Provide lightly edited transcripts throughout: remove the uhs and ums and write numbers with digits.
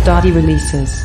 DODI releases.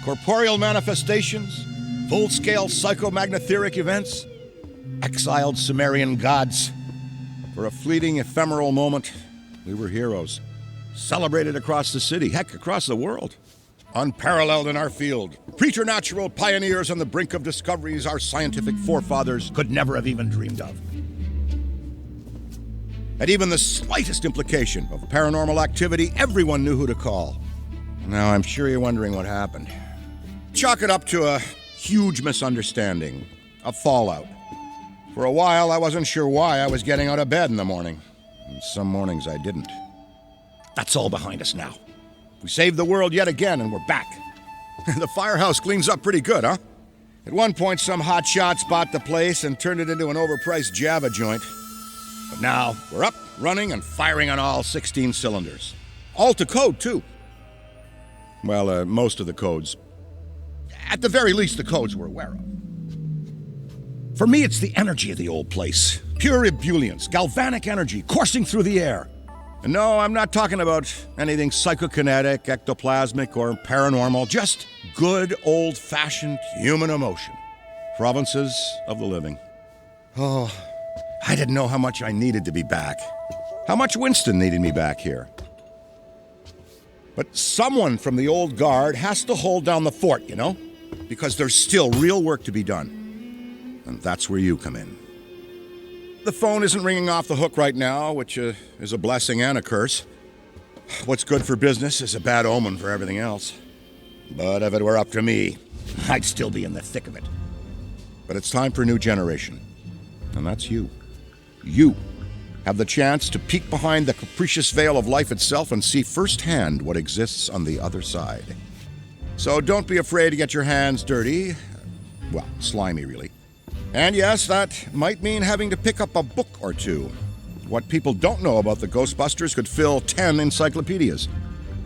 Corporeal manifestations, full-scale psychomagnetheric events, exiled Sumerian gods. For a fleeting, ephemeral moment, we were heroes. Celebrated across the city, heck, across the world. Unparalleled in our field. Preternatural pioneers on the brink of discoveries our scientific forefathers could never have even dreamed of. At even the slightest implication of paranormal activity, everyone knew who to call. Now, I'm sure you're wondering what happened. Chalk it up to a huge misunderstanding, a fallout. For a while, I wasn't sure why I was getting out of bed in the morning. And some mornings I didn't. That's all behind us now. We saved the world yet again, and we're back. The firehouse cleans up pretty good, huh? At one point, some hotshots bought the place and turned it into an overpriced Java joint. But now, we're up, running, and firing on all 16 cylinders. All to code, too. Well, most of the codes. At the very least, the codes we're aware of. For me, it's the energy of the old place. Pure ebullience, galvanic energy coursing through the air. And no, I'm not talking about anything psychokinetic, ectoplasmic, or paranormal. Just good, old-fashioned human emotion. Provinces of the living. Oh, I didn't know how much I needed to be back. How much Winston needed me back here. But someone from the old guard has to hold down the fort, you know? Because there's still real work to be done. And that's where you come in. The phone isn't ringing off the hook right now, which is a blessing and a curse. What's good for business is a bad omen for everything else. But if it were up to me, I'd still be in the thick of it. But it's time for a new generation. And that's you. You have the chance to peek behind the capricious veil of life itself and see firsthand what exists on the other side. So don't be afraid to get your hands dirty. Well, slimy, really. And yes, that might mean having to pick up a book or two. What people don't know about the Ghostbusters could fill 10 encyclopedias.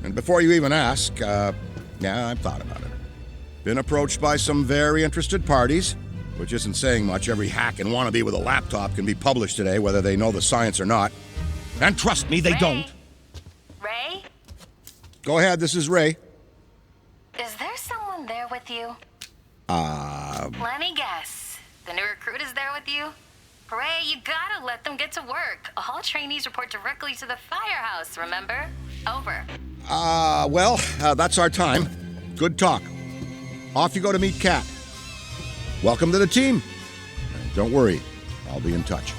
And before you even ask, yeah, I've thought about it. Been approached by some very interested parties, which isn't saying much. Every hack and wannabe with a laptop can be published today, whether they know the science or not. And trust me, they don't. Ray? Go ahead, this is Ray. Is there someone there with you? Let me guess. The new recruit is there with you? Ray, you gotta let them get to work. All trainees report directly to the firehouse, remember? Over. Well, that's our time. Good talk. Off you go to meet Kat. Welcome to the team. And don't worry, I'll be in touch.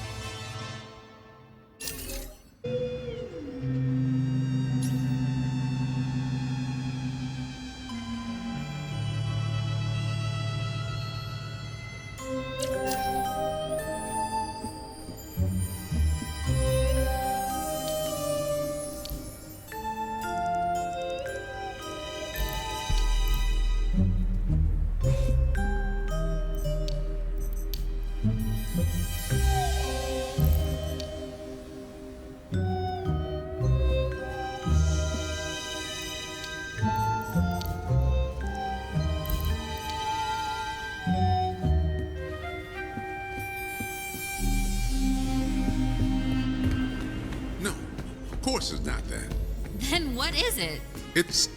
Of course it's not that. Then what is it? It's...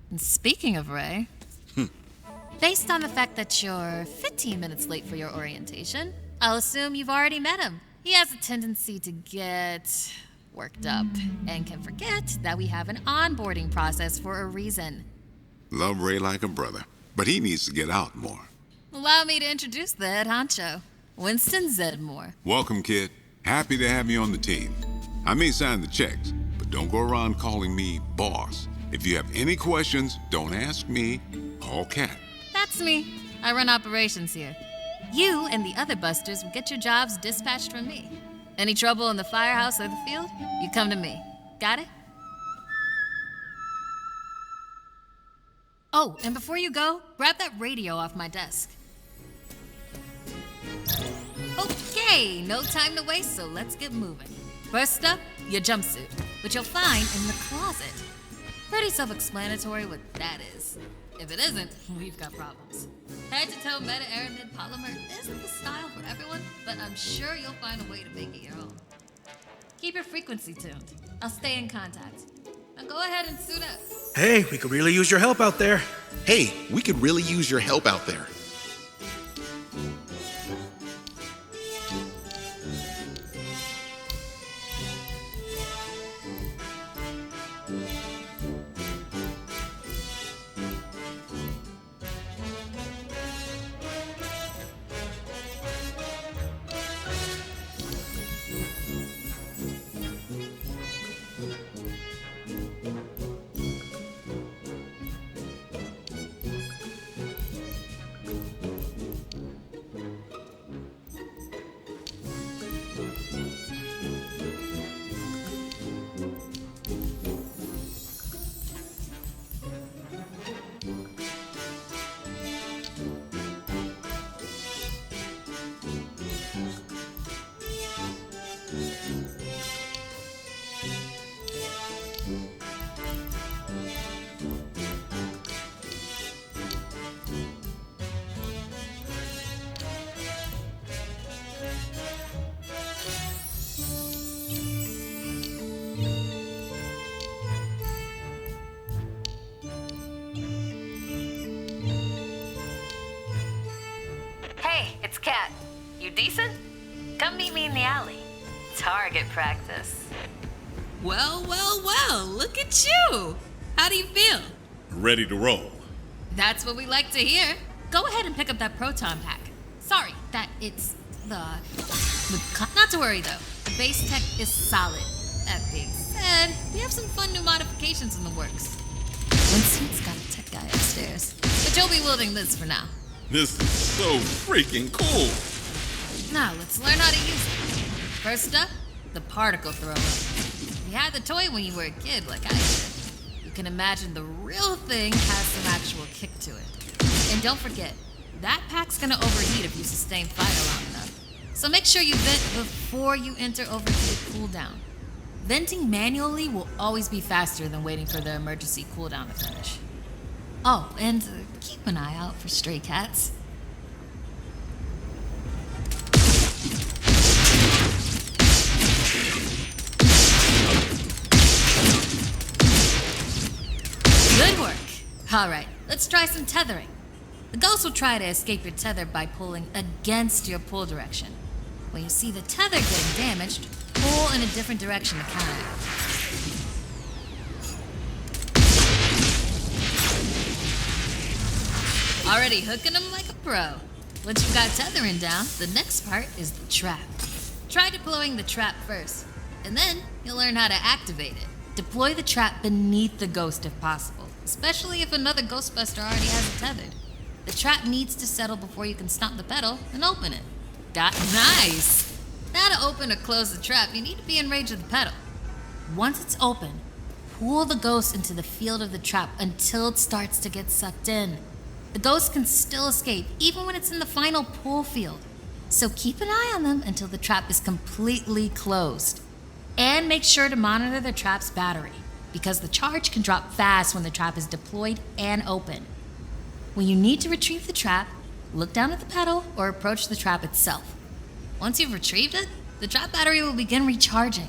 And speaking of Ray, based on the fact that you're 15 minutes late for your orientation, I'll assume you've already met him. He has a tendency to get worked up and can forget that we have an onboarding process for a reason. Love Ray like a brother, but he needs to get out more. Allow me to introduce the head honcho, Winston Zedmore. Welcome, kid. Happy to have you on the team. I may sign the checks, but don't go around calling me boss. If you have any questions, don't ask me, call Kat. That's me. I run operations here. You and the other busters will get your jobs dispatched from me. Any trouble in the firehouse or the field, you come to me. Got it? Oh, and before you go, grab that radio off my desk. Okay, no time to waste, so let's get moving. First up, your jumpsuit, which you'll find in the closet. Pretty self-explanatory what that is. If it isn't, we've got problems. Head-to-toe meta-aramid polymer isn't the style for everyone, but I'm sure you'll find a way to make it your own. Keep your frequency tuned. I'll stay in contact. Now go ahead and suit up. Hey, we could really use your help out there. Hey, we could really use your help out there. Hey, it's Kat. You decent? Come meet me in the alley. Target practice. Well, look at you. How do you feel? Ready to roll. That's what we like to hear. Go ahead and pick up that proton pack. Sorry, that it's not to worry though. The base tech is solid. That being said, we have some fun new modifications in the works. Winston's got a tech guy upstairs, but you'll be wielding this for now. This is so freaking cool. Now, let's learn how to use it. First up, the particle thrower. You had the toy when you were a kid, like I did. You can imagine the real thing has some actual kick to it. And don't forget, that pack's gonna overheat if you sustain fire long enough. So make sure you vent before you enter overheated cooldown. Venting manually will always be faster than waiting for the emergency cooldown to finish. Oh, and keep an eye out for stray cats. Good work. All right, let's try some tethering. The ghost will try to escape your tether by pulling against your pull direction. When you see the tether getting damaged, pull in a different direction to counteract. Already hooking them like a pro. Once you've got tethering down, the next part is the trap. Try deploying the trap first, and then you'll learn how to activate it. Deploy the trap beneath the ghost if possible, especially if another Ghostbuster already has it tethered. The trap needs to settle before you can stomp the pedal and open it. Got nice! Now to open or close the trap, you need to be in range of the pedal. Once it's open, pull the ghost into the field of the trap until it starts to get sucked in. The ghost can still escape, even when it's in the final pull field. So keep an eye on them until the trap is completely closed. And make sure to monitor the trap's battery, because the charge can drop fast when the trap is deployed and open. When you need to retrieve the trap, look down at the pedal or approach the trap itself. Once you've retrieved it, the trap battery will begin recharging.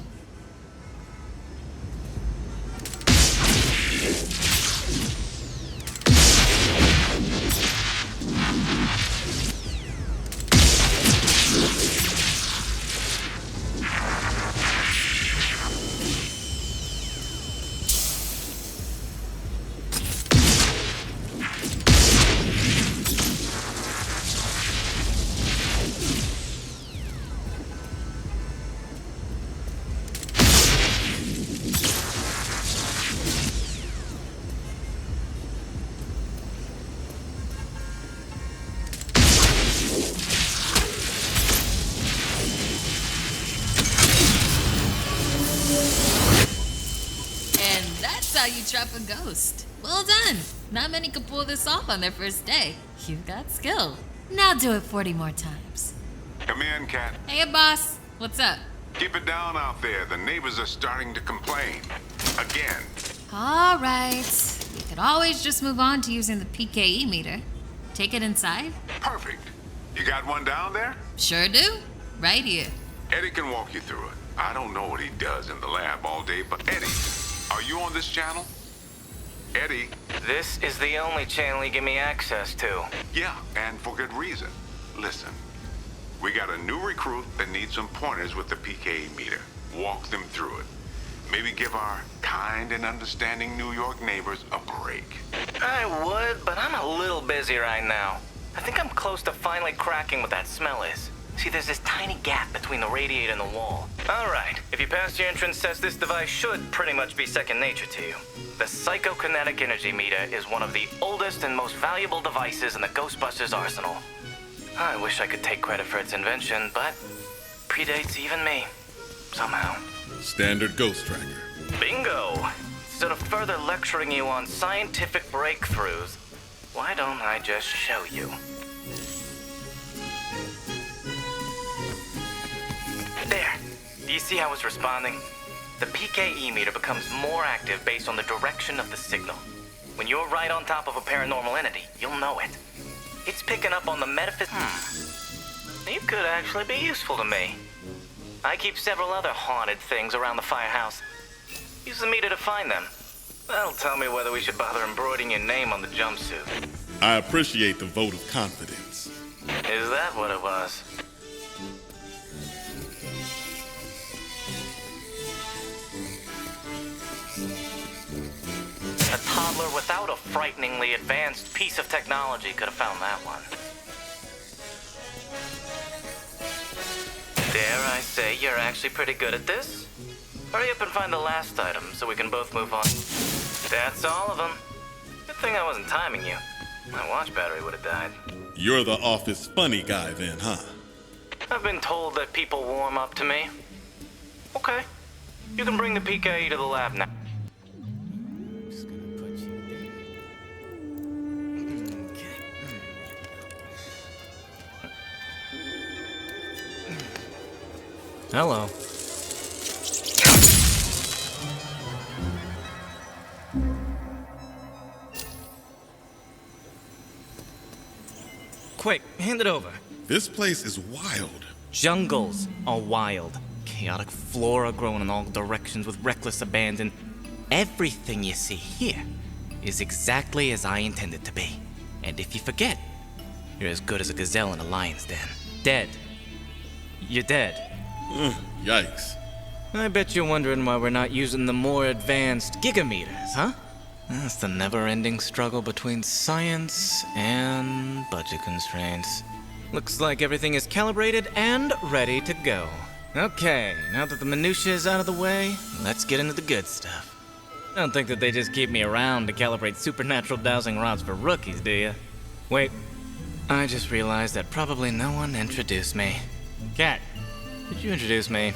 How you trap a ghost. Well done. Not many could pull this off on their first day. You've got skill. Now do it 40 more times. Come in, Cat. Hey, boss. What's up? Keep it down out there. The neighbors are starting to complain. Again. All right. You could always just move on to using the PKE meter. Take it inside? Perfect. You got one down there? Sure do. Right here. Eddie can walk you through it. I don't know what he does in the lab all day, but Eddie, are you on this channel? Eddie? This is the only channel you give me access to. Yeah, and for good reason. Listen, we got a new recruit that needs some pointers with the PKE meter. Walk them through it. Maybe give our kind and understanding New York neighbors a break. I would, but I'm a little busy right now. I think I'm close to finally cracking what that smell is. See, there's this tiny gap between the radiator and the wall. All right, if you pass your entrance test, this device should pretty much be second nature to you. The psychokinetic energy meter is one of the oldest and most valuable devices in the Ghostbusters arsenal. I wish I could take credit for its invention, but predates even me, somehow. Standard ghost tracker. Bingo! Instead of further lecturing you on scientific breakthroughs, why don't I just show you? There. Do you see how it's responding? The PKE meter becomes more active based on the direction of the signal. When you're right on top of a paranormal entity, you'll know it. It's picking up on the You could actually be useful to me. I keep several other haunted things around the firehouse. Use the meter to find them. That'll tell me whether we should bother embroidering your name on the jumpsuit. I appreciate the vote of confidence. Is that what it was? A toddler without a frighteningly advanced piece of technology could have found that one. Dare I say you're actually pretty good at this? Hurry up and find the last item so we can both move on. That's all of them. Good thing I wasn't timing you. My watch battery would have died. You're the office funny guy then, huh? I've been told that people warm up to me. Okay. You can bring the PKE to the lab now. Hello. Quick, hand it over. This place is wild. Jungles are wild. Chaotic flora growing in all directions with reckless abandon. Everything you see here is exactly as I intended to be. And if you forget, you're as good as a gazelle in a lion's den. Dead. You're dead. Yikes. I bet you're wondering why we're not using the more advanced gigameters, huh? That's the never-ending struggle between science and budget constraints. Looks like everything is calibrated and ready to go. Okay, now that the minutiae is out of the way, let's get into the good stuff. I don't think that they just keep me around to calibrate supernatural dowsing rods for rookies, do you? Wait, I just realized that probably no one introduced me. Kat, could you introduce me?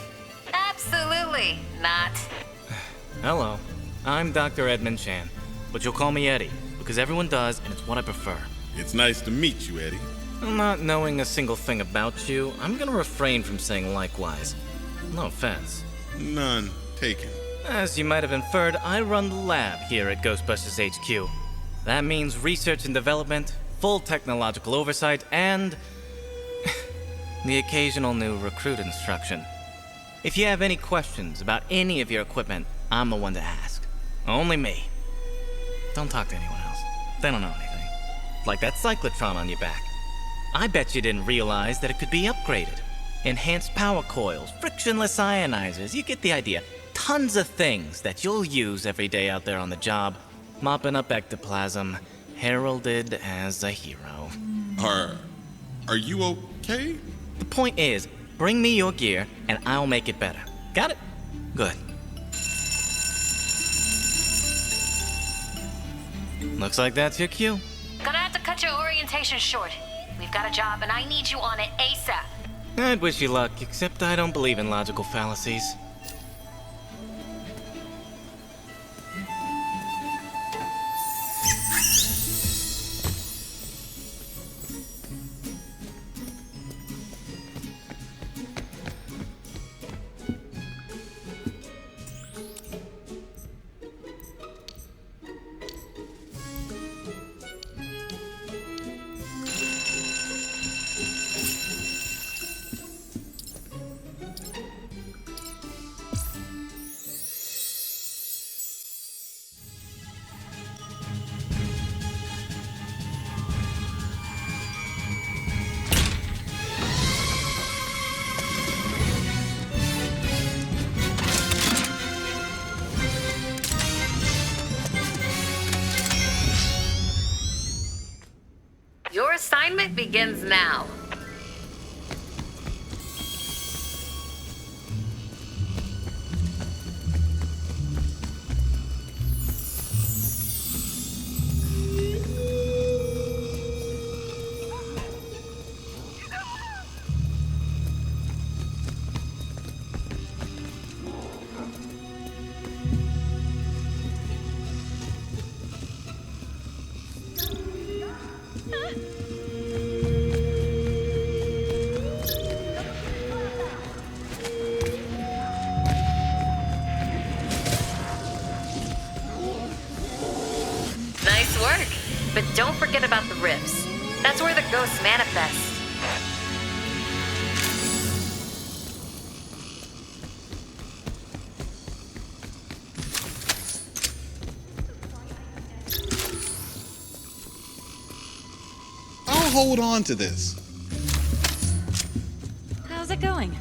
Absolutely not. Hello, I'm Dr. Edmund Chan, but you'll call me Eddie, because everyone does, and it's what I prefer. It's nice to meet you, Eddie. Not knowing a single thing about you, I'm gonna refrain from saying likewise. No offense. None taken. As you might have inferred, I run the lab here at Ghostbusters HQ. That means research and development, full technological oversight, and the occasional new recruit instruction. If you have any questions about any of your equipment, I'm the one to ask. Only me. Don't talk to anyone else. They don't know anything. Like that cyclotron on your back. I bet you didn't realize that it could be upgraded. Enhanced power coils, frictionless ionizers, you get the idea. Tons of things that you'll use every day out there on the job, mopping up ectoplasm, heralded as a hero. Are you okay? The point is, bring me your gear and I'll make it better. Got it? Good. Looks like that's your cue. Gonna have to cut your orientation short. We've got a job and I need you on it ASAP. I'd wish you luck, except I don't believe in logical fallacies. Your assignment begins now. Nice work. But don't forget about the rifts. That's where the ghosts manifest. I'll hold on to this. How's it going?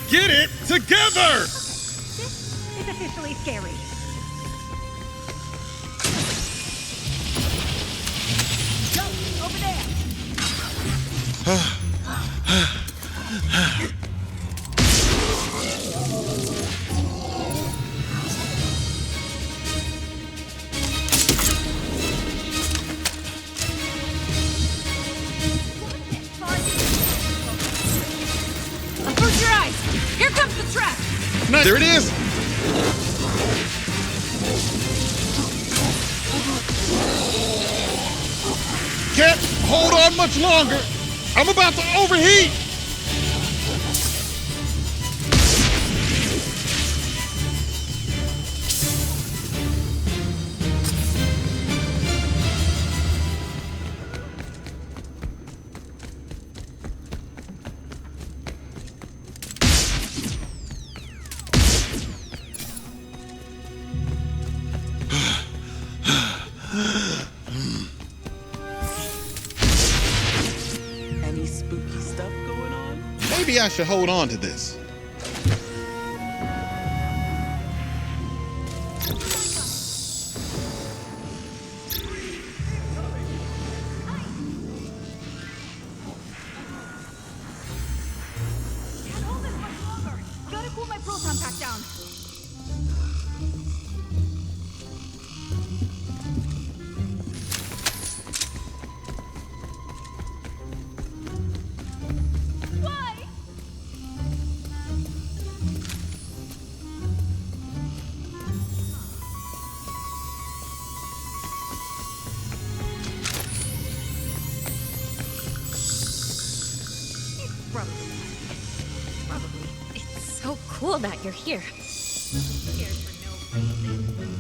Get it together! This is officially scary. Go, over there! Close your eyes! Here comes the trap! There it is! Can't hold on much longer! I'm about to overheat! Any spooky stuff going on? Maybe I should hold on to this. Can't hold this much longer! Gotta cool my proton pack down! Why? Probably. It's so cool that you're here. Scared for no reason.